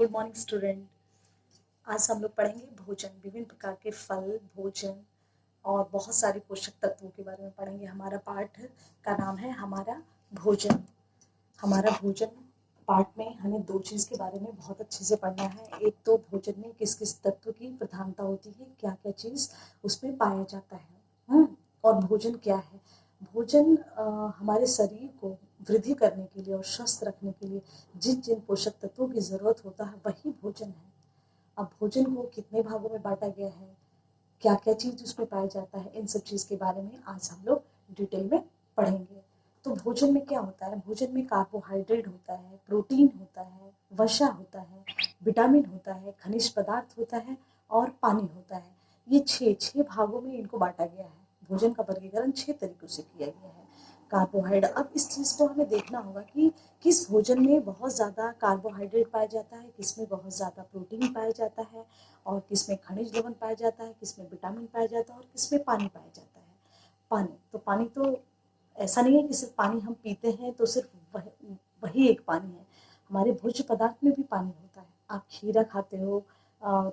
Good morning student. आज हम लोग पढ़ेंगे भोजन, विभिन्न प्रकार के फल, भोजन और बहुत सारे पोषक तत्वों के बारे में पढ़ेंगे। हमारा पाठ का नाम है हमारा भोजन। हमारा भोजन पाठ में हमें दो चीज़ के बारे में बहुत अच्छे से पढ़ना है। एक तो भोजन में किस किस तत्व की प्रधानता होती है, क्या क्या चीज़ उसमें पाया जाता है, और भोजन क्या है। भोजन हमारे शरीर को वृद्धि करने के लिए और स्वस्थ रखने के लिए जिन जिन पोषक तत्वों की ज़रूरत होता है वही भोजन है। अब भोजन को कितने भागों में बांटा गया है, क्या क्या चीज़ उसमें पाया जाता है, इन सब चीज़ के बारे में आज हम लोग डिटेल में पढ़ेंगे। तो भोजन में क्या होता है? भोजन में कार्बोहाइड्रेट होता है, प्रोटीन होता है, वसा होता है, विटामिन होता है, खनिज पदार्थ होता है और पानी होता है। ये छः भागों में इनको बांटा गया है। भोजन का वर्गीकरण 6 तरीकों से किया गया है। कार्बोहाइड्रेट, अब इस चीज़ को हमें देखना होगा कि किस भोजन में बहुत ज़्यादा कार्बोहाइड्रेट पाया जाता है, किस में बहुत ज़्यादा प्रोटीन पाया जाता है और किस में खनिज लवण पाया जाता है, किस में विटामिन पाया जाता है और किस में पानी पाया जाता है। पानी तो ऐसा नहीं है कि सिर्फ पानी हम पीते हैं तो सिर्फ वही एक पानी है। हमारे भोज्य पदार्थ में भी पानी होता है। आप खीरा खाते हो और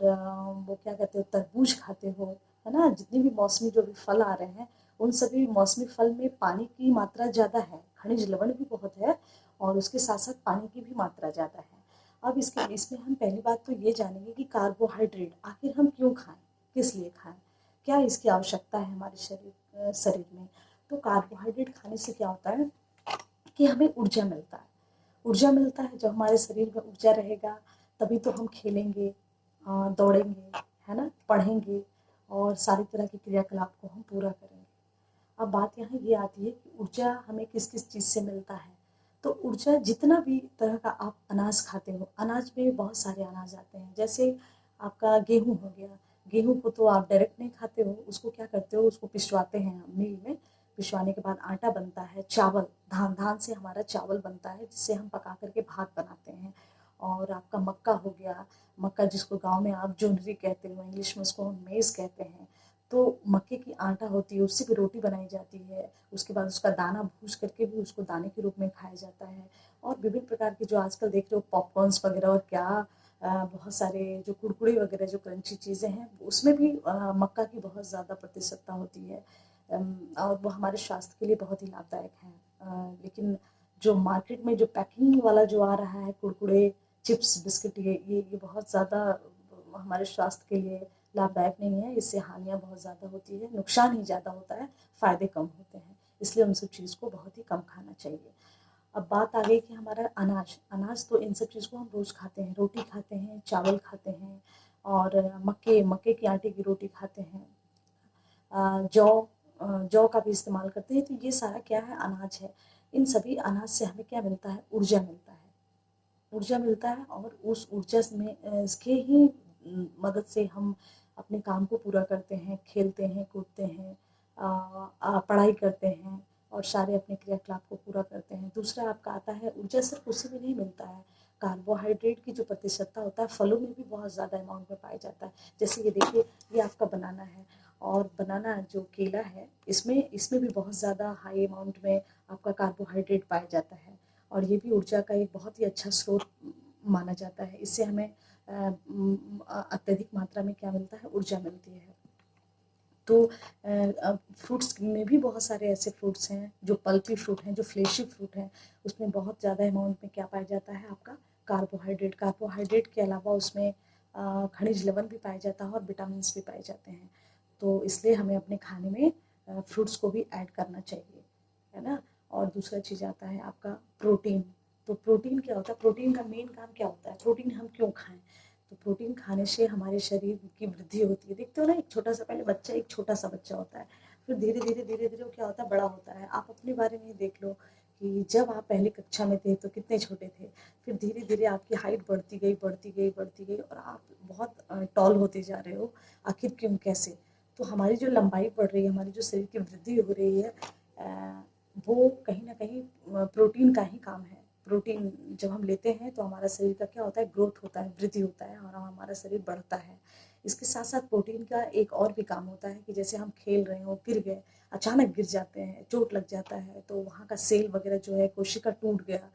वो क्या कहते हो, तरबूज खाते हो, है ना। जितने भी मौसमी जो भी फल आ रहे हैं उन सभी मौसमी फल में पानी की मात्रा ज़्यादा है, खनिज लवण भी बहुत है और उसके साथ साथ पानी की भी मात्रा ज़्यादा है। अब इसमें हम पहली बात तो ये जानेंगे कि कार्बोहाइड्रेट आखिर हम क्यों खाएं, किस लिए खाएं, क्या इसकी आवश्यकता है हमारे शरीर में। तो कार्बोहाइड्रेट खाने से क्या होता है कि हमें ऊर्जा मिलता है। ऊर्जा मिलता है, जब हमारे शरीर में ऊर्जा रहेगा तभी तो हम खेलेंगे, दौड़ेंगे, है ना, पढ़ेंगे और सारी तरह के क्रियाकलाप को हम पूरा करेंगे। अब बात यहाँ ये आती है कि ऊर्जा हमें किस किस चीज़ से मिलता है। तो ऊर्जा जितना भी तरह का आप अनाज खाते हो, अनाज में बहुत सारे अनाज आते हैं। जैसे आपका गेहूँ हो गया, गेहूँ को तो आप डायरेक्ट नहीं खाते हो, उसको क्या करते हो, उसको पिसवाते हैं मिल में। पिसवाने के बाद आटा बनता है, चावल, धान से हमारा चावल बनता है जिससे हम पका करके भात बनाते हैं। और आपका मक्का हो गया, मक्का जिसको गांव में आप जोंधरी कहते हो, इंग्लिश में उसको हम मेज़ कहते हैं। तो मक्के की आटा होती है, उससे भी रोटी बनाई जाती है। उसके बाद उसका दाना भूज करके भी उसको दाने के रूप में खाया जाता है। और विभिन्न प्रकार के जो आजकल देख रहे हो पॉपकॉर्न्स वगैरह और क्या बहुत सारे जो कुरकुरे वगैरह जो क्रंची चीज़ें हैं उसमें भी मक्का की बहुत ज़्यादा प्रतिशतता होती है। और वो हमारे स्वास्थ्य के लिए बहुत ही लाभदायक है। लेकिन जो मार्केट में जो पैकिंग वाला जो आ रहा है कुरकुरे, चिप्स, बिस्किट, ये बहुत ज़्यादा हमारे स्वास्थ्य के लिए लाभदायक नहीं है। इससे हानियाँ बहुत ज़्यादा होती है, नुकसान ही ज़्यादा होता है, फ़ायदे कम होते हैं। इसलिए उन सब चीज़ को बहुत ही कम खाना चाहिए। अब बात आ गई कि हमारा अनाज तो इन सब चीज़ को हम रोज़ खाते हैं, रोटी खाते हैं, चावल खाते हैं और मक्के की आटे की रोटी खाते हैं। जौ का भी इस्तेमाल करते हैं। तो ये सारा क्या है, अनाज है। इन सभी अनाज से हमें क्या मिलता है, ऊर्जा मिलता है। ऊर्जा मिलता है और उस ऊर्जा में इसके ही मदद से हम अपने काम को पूरा करते हैं, खेलते हैं, कूदते हैं, पढ़ाई करते हैं और सारे अपने क्रियाकलाप को पूरा करते हैं। दूसरा आपका आता है, ऊर्जा सिर्फ उसी में नहीं मिलता है, कार्बोहाइड्रेट की जो प्रतिशतता होता है फलों में भी बहुत ज़्यादा अमाउंट में पाया जाता है। जैसे ये देखिए, ये आपका बनाना है और बनाना जो केला है इसमें भी बहुत ज़्यादा हाई अमाउंट में आपका कार्बोहाइड्रेट पाया जाता है और ये भी ऊर्जा का एक बहुत ही अच्छा स्रोत माना जाता है। इससे हमें अत्यधिक मात्रा में क्या मिलता है, ऊर्जा मिलती है। तो फ्रूट्स में भी बहुत सारे ऐसे फ्रूट्स हैं जो पल्पी फ्रूट हैं, जो फ्लेशी फ्रूट हैं, उसमें बहुत ज़्यादा अमाउंट में क्या पाया जाता है, आपका कार्बोहाइड्रेट के अलावा उसमें खनिज लवण भी पाया जाता है और विटामिन भी पाए जाते हैं। तो इसलिए हमें अपने खाने में फ्रूट्स को भी ऐड करना चाहिए, है ना। और दूसरा चीज़ आता है आपका प्रोटीन। तो प्रोटीन क्या होता है, प्रोटीन का मेन काम क्या होता है, प्रोटीन हम क्यों खाएं। तो प्रोटीन खाने से हमारे शरीर की वृद्धि होती है। देखते हो ना, एक छोटा सा एक छोटा सा बच्चा होता है, फिर धीरे धीरे वो क्या होता है, बड़ा होता है। आप अपने बारे में ही देख लो कि जब आप पहली कक्षा में थे तो कितने छोटे थे, फिर धीरे धीरे आपकी हाइट बढ़ती गई और आप बहुत टॉल होते जा रहे हो। आखिर क्यों, कैसे? तो हमारी जो लंबाई बढ़ रही है, हमारी जो शरीर की वृद्धि हो रही है, वो कहीं ना कहीं प्रोटीन का ही काम है। प्रोटीन जब हम लेते हैं तो हमारा शरीर का क्या होता है, ग्रोथ होता है, वृद्धि होता है और हमारा शरीर बढ़ता है। इसके साथ साथ प्रोटीन का एक और भी काम होता है कि जैसे हम खेल रहे हो, गिर गए, अचानक गिर जाते हैं, चोट लग जाता है, तो वहाँ का सेल वगैरह जो है, कोशिका टूट गया,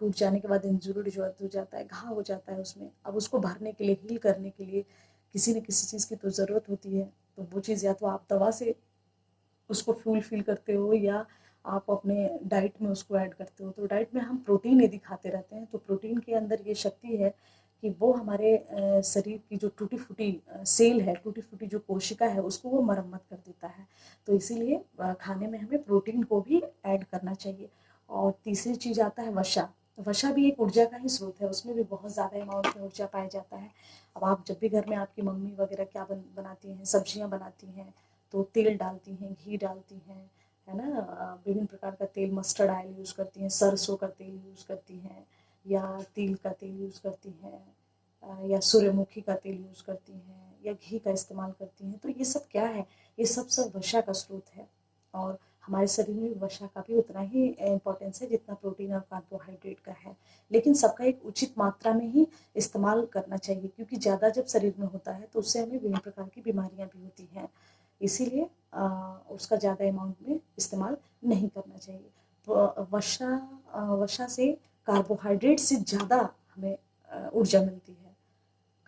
टूट जाने के बाद इंजुर्ड हो जाता है, घाव हो जाता है उसमें। अब उसको भरने के लिए, हील करने के लिए किसी न किसी चीज़ की तो ज़रूरत होती है। तो वो चीज़ या तो आप दवा से उसको फुलफिल करते हो या आप अपने डाइट में उसको ऐड करते हो। तो डाइट में हम प्रोटीन यदि खाते रहते हैं तो प्रोटीन के अंदर ये शक्ति है कि वो हमारे शरीर की जो टूटी फूटी सेल है, टूटी फूटी जो कोशिका है, उसको वो मरम्मत कर देता है। तो इसीलिए खाने में हमें प्रोटीन को भी ऐड करना चाहिए। और तीसरी चीज़ आता है वसा। वसा भी एक ऊर्जा का ही स्रोत है, उसमें भी बहुत ज़्यादा अमाउंट में ऊर्जा पाया जाता है। अब आप जब भी घर में आपकी मम्मी वगैरह क्या बनाती हैं, सब्जियां बनाती हैं, तो तेल डालती हैं, घी डालती हैं, है ना, विभिन्न प्रकार का तेल, मस्टर्ड ऑयल यूज़ करती हैं, सरसों का तेल यूज़ करती हैं, या तिल का तेल यूज़ करती हैं, या सूर्यमुखी का तेल यूज़ करती हैं, या घी का इस्तेमाल करती हैं। तो ये सब क्या है, ये सब वसा का स्रोत है। और हमारे शरीर में वसा का भी उतना ही इम्पोर्टेंस है जितना प्रोटीन और कार्बोहाइड्रेट का है। लेकिन सबका एक उचित मात्रा में ही इस्तेमाल करना चाहिए, क्योंकि ज़्यादा जब शरीर में होता है तो उससे हमें विभिन्न प्रकार की बीमारियां भी होती हैं। इसीलिए उसका ज़्यादा अमाउंट में इस्तेमाल नहीं करना चाहिए। तो वसा से कार्बोहाइड्रेट से ज़्यादा हमें ऊर्जा मिलती है।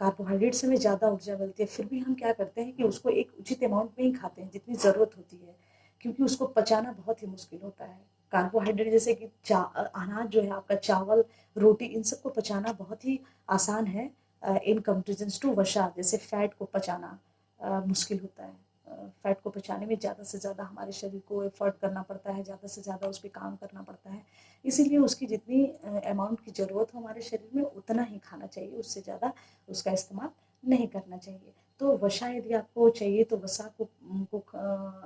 कार्बोहाइड्रेट से हमें ज़्यादा ऊर्जा मिलती है, फिर भी हम क्या करते हैं कि उसको एक उचित अमाउंट में ही खाते हैं जितनी ज़रूरत होती है, क्योंकि उसको पचाना बहुत ही मुश्किल होता है। कार्बोहाइड्रेट जैसे कि अनाज जो है आपका, चावल, रोटी, इन सबको पचाना बहुत ही आसान है इन कंपेरिजन टू वसा। जैसे फैट को पचाना मुश्किल होता है। फैट को पचाने में ज़्यादा से ज़्यादा हमारे शरीर को एफर्ट करना पड़ता है, ज़्यादा से ज़्यादा उस पर काम करना पड़ता है। इसीलिए उसकी जितनी अमाउंट की ज़रूरत हो हमारे शरीर में उतना ही खाना चाहिए, उससे ज़्यादा उसका इस्तेमाल नहीं करना चाहिए। तो वसा यदि आपको चाहिए तो वसा को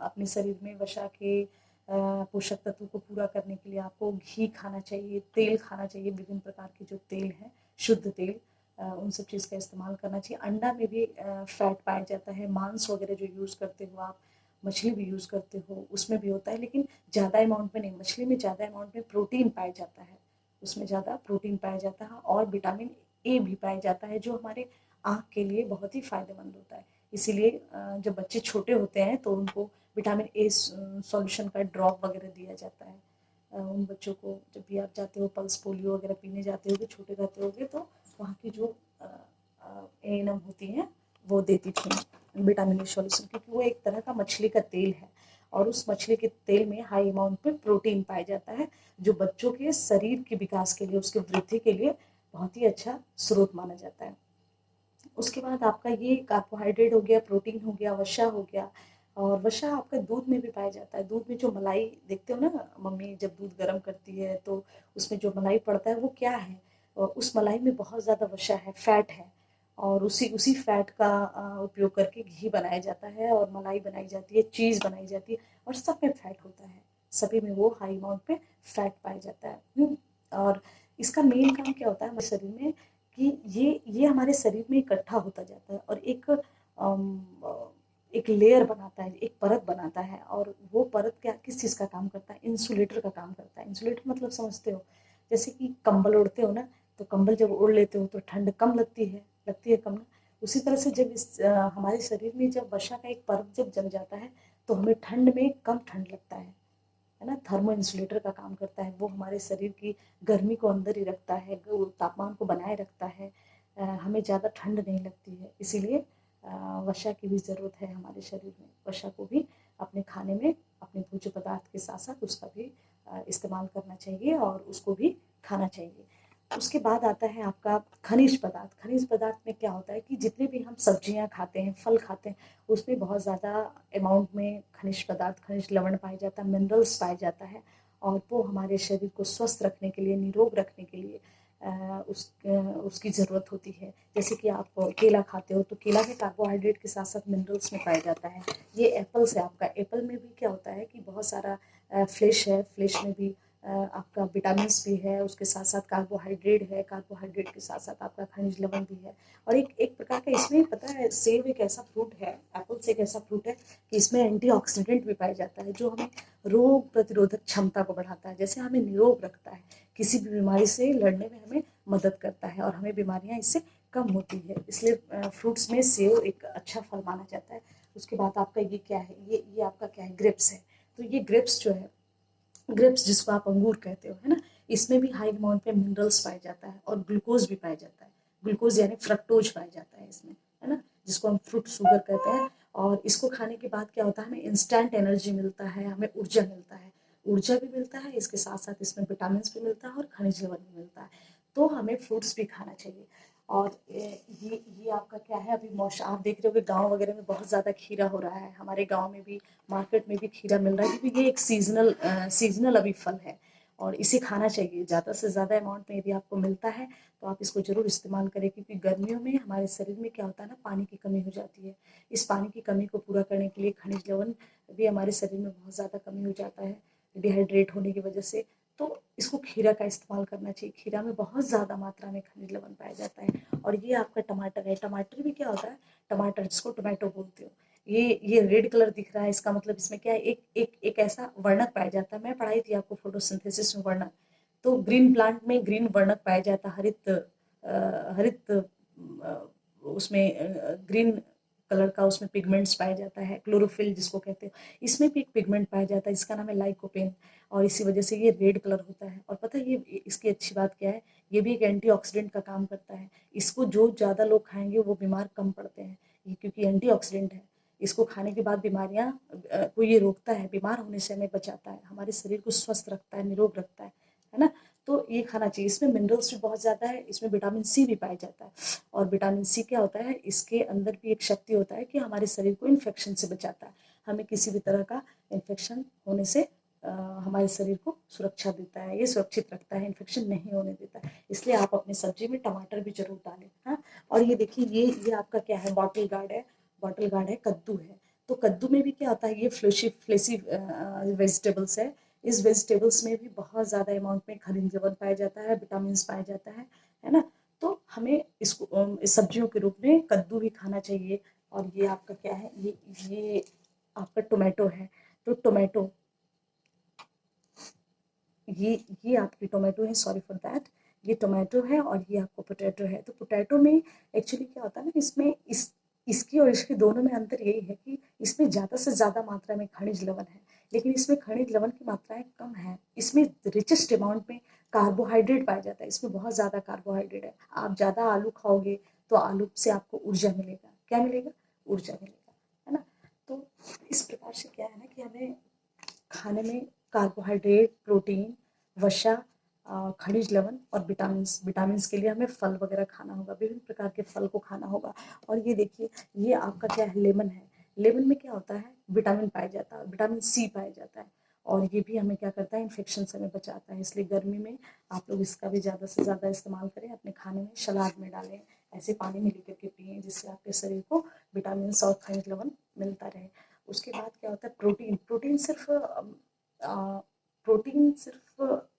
अपने शरीर में वसा के पोषक तत्व को पूरा करने के लिए आपको घी खाना चाहिए, तेल खाना चाहिए, विभिन्न प्रकार के जो तेल हैं, शुद्ध तेल, उन सब चीज़ का इस्तेमाल करना चाहिए। अंडा में भी फैट पाया जाता है, मांस वगैरह जो यूज़ करते हो आप, मछली भी यूज़ करते हो, उसमें भी होता है, लेकिन ज़्यादा अमाउंट में नहीं। मछली में ज़्यादा अमाउंट में प्रोटीन पाया जाता है, उसमें ज़्यादा प्रोटीन पाया जाता है, और विटामिन ए भी पाया जाता है जो हमारे आँख के लिए बहुत ही फ़ायदेमंद होता है। इसीलिए जब बच्चे छोटे होते हैं तो उनको विटामिन ए सॉल्यूशन का ड्रॉप वगैरह दिया जाता है। उन बच्चों को जब भी आप जाते हो, पल्स पोलियो वगैरह पीने जाते होगे, छोटे रहते होगे, तो वहाँ की जो एएनएम होती हैं वो देती थी विटामिन ए सॉल्यूशन, क्योंकि वो एक तरह का मछली का तेल है, और उस मछली के तेल में हाई अमाउंट में प्रोटीन पाया जाता है, जो बच्चों के शरीर के विकास के लिए, उसके वृद्धि के लिए बहुत ही अच्छा स्रोत माना जाता है। उसके बाद आपका ये कार्बोहाइड्रेट हो गया, प्रोटीन हो गया, वसा हो गया। और वसा आपका दूध में भी पाया जाता है। दूध में जो मलाई देखते हो ना, मम्मी जब दूध गर्म करती है तो उसमें जो मलाई पड़ता है वो क्या है, उस मलाई में बहुत ज़्यादा वसा है, फैट है, और उसी उसी फैट का उपयोग करके घी बनाया जाता है, और मलाई बनाई जाती है, चीज़ बनाई जाती है, और सब में फैट होता है, सभी में वो हाई अमाउंट में फैट पाया जाता है। और इसका मेन काम क्या होता है हमारे शरीर में, कि ये हमारे शरीर में इकट्ठा होता जाता है, और एक लेयर बनाता है, एक परत बनाता है, और वो परत क्या, किस चीज़ का काम करता है, इंसुलेटर का काम करता है। इंसुलेटर मतलब समझते हो, जैसे कि कंबल ओढ़ते हो ना, तो कंबल जब ओढ़ लेते हो तो ठंड कम लगती है कम ना। उसी तरह से जब हमारे शरीर में जब वसा का एक परत जब जम जाता है तो हमें ठंड में कम ठंड लगता है ना। थर्मो इंसुलेटर का काम करता है, वो हमारे शरीर की गर्मी को अंदर ही रखता है, तापमान को बनाए रखता है, हमें ज़्यादा ठंड नहीं लगती है। इसीलिए वसा की भी ज़रूरत है हमारे शरीर में। वसा को भी अपने खाने में, अपने भोज्य पदार्थ के साथ साथ उसका भी इस्तेमाल करना चाहिए, और उसको भी खाना चाहिए। उसके बाद आता है आपका खनिज पदार्थ। खनिज पदार्थ में क्या होता है कि जितने भी हम सब्जियां खाते हैं, फल खाते हैं, उसमें बहुत ज़्यादा अमाउंट में खनिज पदार्थ, खनिज लवण पाया जाता है, मिनरल्स पाया जाता है, और वो हमारे शरीर को स्वस्थ रखने के लिए, निरोग रखने के लिए उसकी ज़रूरत होती है। जैसे कि आप केला खाते हो तो केला में कार्बोहाइड्रेट के साथ साथ मिनरल्स में पाया जाता है। ये एप्पल से, आपका एप्पल में भी क्या होता है कि बहुत सारा फ्लैश है, फ्लैश में भी आपका विटामिन्स भी है, उसके साथ साथ कार्बोहाइड्रेट है, कार्बोहाइड्रेट के साथ साथ आपका खनिज लवण भी है। और एक एक प्रकार का इसमें पता है, सेब एक ऐसा फ्रूट है, एप्पल से एक ऐसा फ्रूट है कि इसमें एंटीऑक्सीडेंट भी पाया जाता है, जो हमें रोग प्रतिरोधक क्षमता को बढ़ाता है, जैसे हमें निरोग रखता है, किसी भी बीमारी से लड़ने में हमें मदद करता है, और हमें बीमारियां इससे कम होती है। इसलिए फ्रूट्स में सेब एक अच्छा फल माना जाता है। उसके बाद आपका ये क्या है, ये आपका क्या है, ग्रेप्स है। तो ये ग्रेप्स जो है, ग्रेप्स जिसको आप अंगूर कहते हो, है ना, इसमें भी हाई अमाउंट में मिनरल्स पाया जाता है और ग्लूकोज भी पाया जाता है। ग्लूकोज यानी फ्रक्टोज पाया जाता है इसमें, है ना, जिसको हम फ्रूट शुगर कहते हैं। और इसको खाने के बाद क्या होता है, हमें इंस्टेंट एनर्जी मिलता है, हमें ऊर्जा मिलता है, ऊर्जा भी मिलता है, इसके साथ साथ इसमें विटामिन भी मिलता है और खनिज लवण भी मिलता है। तो हमें फ्रूट्स भी खाना चाहिए। और ये आपका क्या है, अभी मौसम आप देख रहे हो कि गांव वगैरह में बहुत ज़्यादा खीरा हो रहा है, हमारे गांव में भी मार्केट में भी खीरा मिल रहा है, क्योंकि ये एक सीजनल अभी फल है और इसे खाना चाहिए ज़्यादा से ज़्यादा अमाउंट में। यदि आपको मिलता है तो आप इसको ज़रूर इस्तेमाल करें, क्योंकि गर्मियों में हमारे शरीर में क्या होता है ना, पानी की कमी हो जाती है। इस पानी की कमी को पूरा करने के लिए खनिज लवण भी हमारे शरीर में बहुत ज़्यादा कमी हो जाता है डिहाइड्रेट होने की वजह से। तो इसको खीरा का इस्तेमाल करना चाहिए। खीरा में बहुत ज़्यादा मात्रा में खनिज लवण पाया जाता है। और ये आपका टमाटर है, टमाटर भी क्या होता है, टमाटर जिसको टोमेटो बोलते हो, ये रेड कलर दिख रहा है, इसका मतलब इसमें क्या है, एक ऐसा वर्णक पाया जाता है। मैं पढ़ाई थी आपको फोटोसिंथेसिस में वर्णक, तो ग्रीन प्लांट में ग्रीन वर्णक पाया जाता है, हरित उसमें ग्रीन कलर का उसमें पिगमेंट्स पाया जाता है, क्लोरोफिल जिसको कहते हैं। इसमें भी एक पिगमेंट पाया जाता है, इसका नाम है लाइकोपेन, और इसी वजह से ये रेड कलर होता है। और पता है ये इसकी अच्छी बात क्या है, ये भी एक एंटीऑक्सीडेंट का काम करता है। इसको जो ज़्यादा लोग खाएंगे वो बीमार कम पड़ते हैं, ये क्योंकि एंटीऑक्सीडेंट है। इसको खाने के बाद बीमारियां को ये रोकता है, बीमार होने से हमें बचाता है, हमारे शरीर को स्वस्थ रखता है, निरोग रखता है ना। तो ये खाना चाहिए। इसमें मिनरल्स भी बहुत ज़्यादा है, इसमें विटामिन सी भी पाया जाता है। और विटामिन सी क्या होता है, इसके अंदर भी एक शक्ति होता है कि हमारे शरीर को इन्फेक्शन से बचाता है, हमें किसी भी तरह का इन्फेक्शन होने से हमारे शरीर को सुरक्षा देता है, ये सुरक्षित रखता है, इन्फेक्शन नहीं होने देता है। इसलिए आप अपनी सब्जी में टमाटर भी जरूर डालें। हाँ, और ये देखिए ये आपका क्या है, बॉटल गार्ड है, बॉटल गार्ड है, कद्दू है। तो कद्दू में भी क्या होता है, ये फ्लेसी वेजिटेबल्स है। इस वेजिटेबल्स में भी बहुत ज़्यादा अमाउंट में खनिज लवण पाया जाता है, विटामिन पाया जाता है ना। तो हमें इसको इस सब्जियों के रूप में कद्दू भी खाना चाहिए। और ये आपका क्या है, ये आपका टोमेटो है। तो टोमेटो ये आपकी टोमेटो है, सॉरी फॉर दैट, ये टोमेटो है और ये आपको पोटैटो है। तो पोटैटो में एक्चुअली क्या होता है ना, इसमें इसकी और इसके दोनों में अंतर यही है कि इसमें ज़्यादा से ज़्यादा मात्रा में खनिज लवण है, लेकिन इसमें खनिज लवण की मात्राएं कम है। इसमें रिचेस्ट अमाउंट में कार्बोहाइड्रेट पाया जाता है, इसमें बहुत ज़्यादा कार्बोहाइड्रेट है। आप ज़्यादा आलू खाओगे तो आलू से आपको ऊर्जा मिलेगा, क्या मिलेगा, ऊर्जा मिलेगा, है ना। तो इस प्रकार से क्या है ना कि हमें खाने में कार्बोहाइड्रेट, प्रोटीन, वसा, खनिज लवण और विटामिन के लिए हमें फल वगैरह खाना होगा, विभिन्न प्रकार के फल को खाना होगा। और ये देखिए ये आपका क्या है, लेमन है। लेमन में क्या होता है, विटामिन पाया जाता है, विटामिन सी पाया जाता है, और ये भी हमें क्या करता है, इन्फेक्शन से हमें बचाता है। इसलिए गर्मी में आप लोग इसका भी ज़्यादा से ज़्यादा इस्तेमाल करें, अपने खाने में, सलाद में डालें, ऐसे पानी में लेकर के पिए, जिससे आपके शरीर को विटामिन और खनिज लवण मिलता रहे। उसके बाद क्या होता है, प्रोटीन। प्रोटीन सिर्फ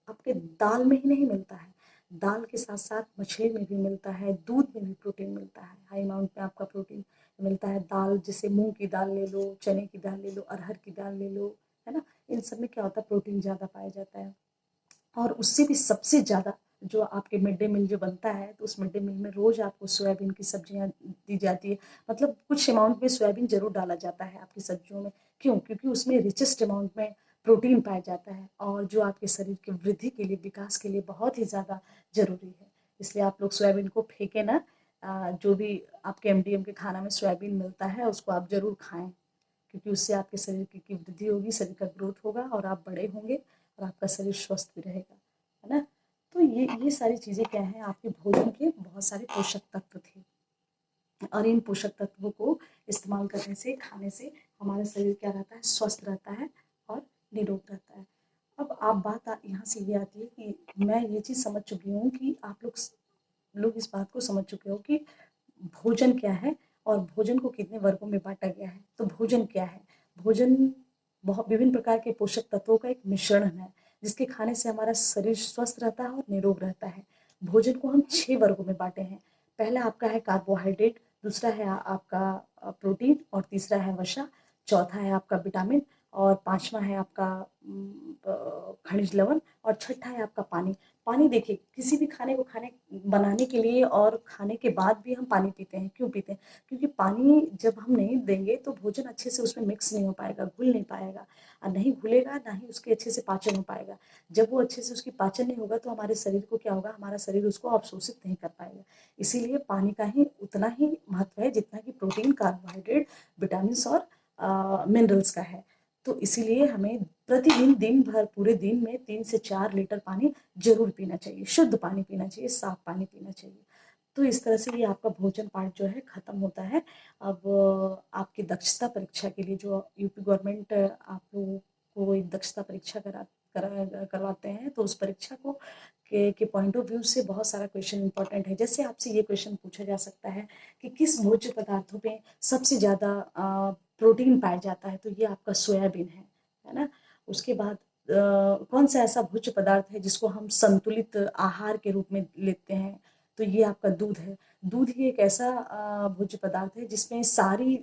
आपके दाल में ही नहीं मिलता है, दाल के साथ साथ मछली में भी मिलता है, दूध में भी प्रोटीन मिलता है, हाई अमाउंट में आपका प्रोटीन मिलता है। दाल जैसे मूंग की दाल ले लो, चने की दाल ले लो, अरहर की दाल ले लो, है ना। इन सब में क्या होता है, प्रोटीन ज़्यादा पाया जाता है। और उससे भी सबसे ज़्यादा जो आपके मिड डे मील जो बनता है, तो उस मिड डे मील में रोज़ आपको सोयाबीन की सब्जियां दी जाती है, मतलब कुछ अमाउंट में सोयाबीन जरूर डाला जाता है आपकी सब्जियों में। क्यों, क्योंकि उसमें रिचेस्ट अमाउंट में प्रोटीन पाया जाता है, और जो आपके शरीर की वृद्धि के लिए, विकास के लिए बहुत ही ज़्यादा जरूरी है। इसलिए आप लोग सोयाबीन को फेंके ना, जो भी आपके एमडीएम के खाना में सोयाबीन मिलता है उसको आप जरूर खाएं, क्योंकि उससे आपके शरीर की वृद्धि होगी, शरीर का ग्रोथ होगा और आप बड़े होंगे और आपका शरीर स्वस्थ भी रहेगा, है ना। तो ये सारी चीज़ें क्या हैं, आपके भोजन के बहुत सारे पोषक तत्व थे, और इन पोषक तत्वों को इस्तेमाल करने से, खाने से हमारा शरीर क्या रहता है, स्वस्थ रहता है और निरोग रहता है। अब आप बात यहाँ से ये आती है कि मैं ये चीज़ समझ चुकी हूँ कि आप लोग इस बात को समझ चुके हो कि भोजन क्या है और भोजन को कितने वर्गों में बांटा गया है। तो भोजन क्या है, भोजन बहुत विभिन्न प्रकार के पोषक तत्वों का एक मिश्रण है, जिसके खाने से हमारा शरीर स्वस्थ रहता है और निरोग रहता है। भोजन को हम 6 वर्गों में बांटे हैं। पहला आपका है कार्बोहाइड्रेट, दूसरा है आपका प्रोटीन, और तीसरा है वसा, चौथा है आपका विटामिन, और पांचवा है आपका खनिज लवण, और छठा है आपका पानी। पानी देखिए, किसी भी खाने को बनाने के लिए और खाने के बाद भी हम पानी पीते हैं। क्यों पीते हैं? क्योंकि पानी जब हम नहीं देंगे तो भोजन अच्छे से उसमें मिक्स नहीं हो पाएगा, घुल नहीं पाएगा, और नहीं घुलेगा, ना ही उसके अच्छे से पाचन हो पाएगा। जब वो अच्छे से उसकी पाचन नहीं होगा तो हमारे शरीर को क्या होगा, हमारा शरीर उसको अवशोषित नहीं कर पाएगा। इसीलिए पानी का ही उतना ही महत्व है जितना कि प्रोटीन, कार्बोहाइड्रेट, विटामिन और मिनरल्स का है। तो इसीलिए हमें प्रतिदिन, दिन भर, पूरे दिन में 3 से 4 लीटर पानी जरूर पीना चाहिए। शुद्ध पानी पीना चाहिए, साफ पानी पीना चाहिए। तो इस तरह से ये आपका भोजन पाठ जो है खत्म होता है। अब आपकी दक्षता परीक्षा के लिए जो यूपी गवर्नमेंट आप लोगों को एक दक्षता परीक्षा करवाते हैं, तो उस परीक्षा को के पॉइंट ऑफ व्यू से बहुत सारा क्वेश्चन इंपॉर्टेंट है। जैसे आपसे ये क्वेश्चन पूछा जा सकता है कि किस भोज्य पदार्थों में सबसे ज़्यादा प्रोटीन पाया जाता है, तो ये आपका सोयाबीन है ना। उसके बाद कौन सा ऐसा भोज्य पदार्थ है जिसको हम संतुलित आहार के रूप में लेते हैं, तो ये आपका दूध है। दूध ही एक ऐसा भोज्य पदार्थ है जिसमें सारी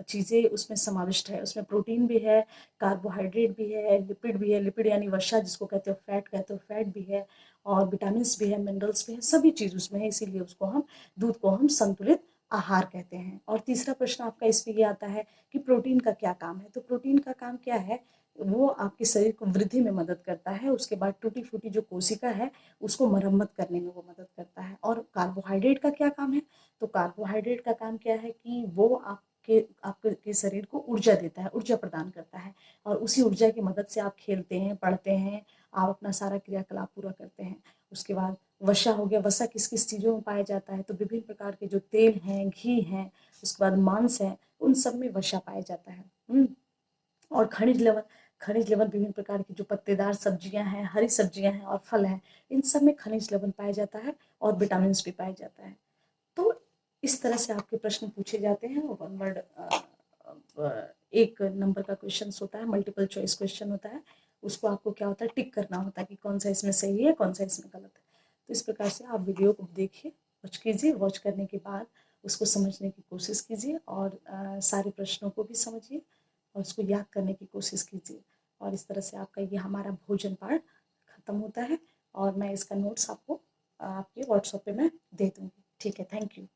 चीज़ें उसमें समाविष्ट है। उसमें प्रोटीन भी है, कार्बोहाइड्रेट भी है, लिपिड भी है, लिपिड यानी वसा जिसको कहते हो, फैट कहते हो, फैट भी है, और विटामिन भी है, मिनरल्स भी है, सभी चीज़ उसमें है। इसीलिए उसको हम, दूध को हम संतुलित आहार कहते हैं। और तीसरा प्रश्न आपका इस पे ये आता है कि प्रोटीन का क्या काम है। तो प्रोटीन का काम क्या है, वो आपके शरीर को वृद्धि में मदद करता है। उसके बाद टूटी फूटी जो कोशिका है उसको मरम्मत करने में वो मदद करता है। और कार्बोहाइड्रेट का क्या काम है, तो कार्बोहाइड्रेट का काम क्या है कि वो आपके शरीर को ऊर्जा देता है, ऊर्जा प्रदान करता है, और उसी ऊर्जा की मदद से आप खेलते हैं, पढ़ते हैं, आप अपना सारा क्रियाकलाप पूरा करते हैं। उसके बाद वसा हो गया। वसा किस किस चीज़ों में पाया जाता है, तो विभिन्न प्रकार के जो तेल हैं, घी हैं, उसके बाद मांस है, उन सब में वसा पाया जाता है। और खनिज लवण विभिन्न प्रकार की जो पत्तेदार सब्जियां हैं, हरी सब्जियां हैं और फल हैं, इन सब में खनिज लवण पाया जाता है, और विटामिन भी पाया जाता है। तो इस तरह से आपके प्रश्न पूछे जाते हैं। वन वर्ड एक नंबर का क्वेश्चन होता है, मल्टीपल चॉइस क्वेश्चन होता है। उसको आपको क्या होता है, टिक करना होता है कि कौन सा इसमें सही है, कौन सा इसमें गलत है। तो इस प्रकार से आप वीडियो को देखिए, वॉच कीजिए। वॉच करने के बाद उसको समझने की कोशिश कीजिए, और सारे प्रश्नों को भी समझिए, और उसको याद करने की कोशिश कीजिए। और इस तरह से आपका ये हमारा भोजन पाठ खत्म होता है, और मैं इसका नोट्स आपको आपके व्हाट्सएप पे मैं दे दूँगी। ठीक है, थैंक यू।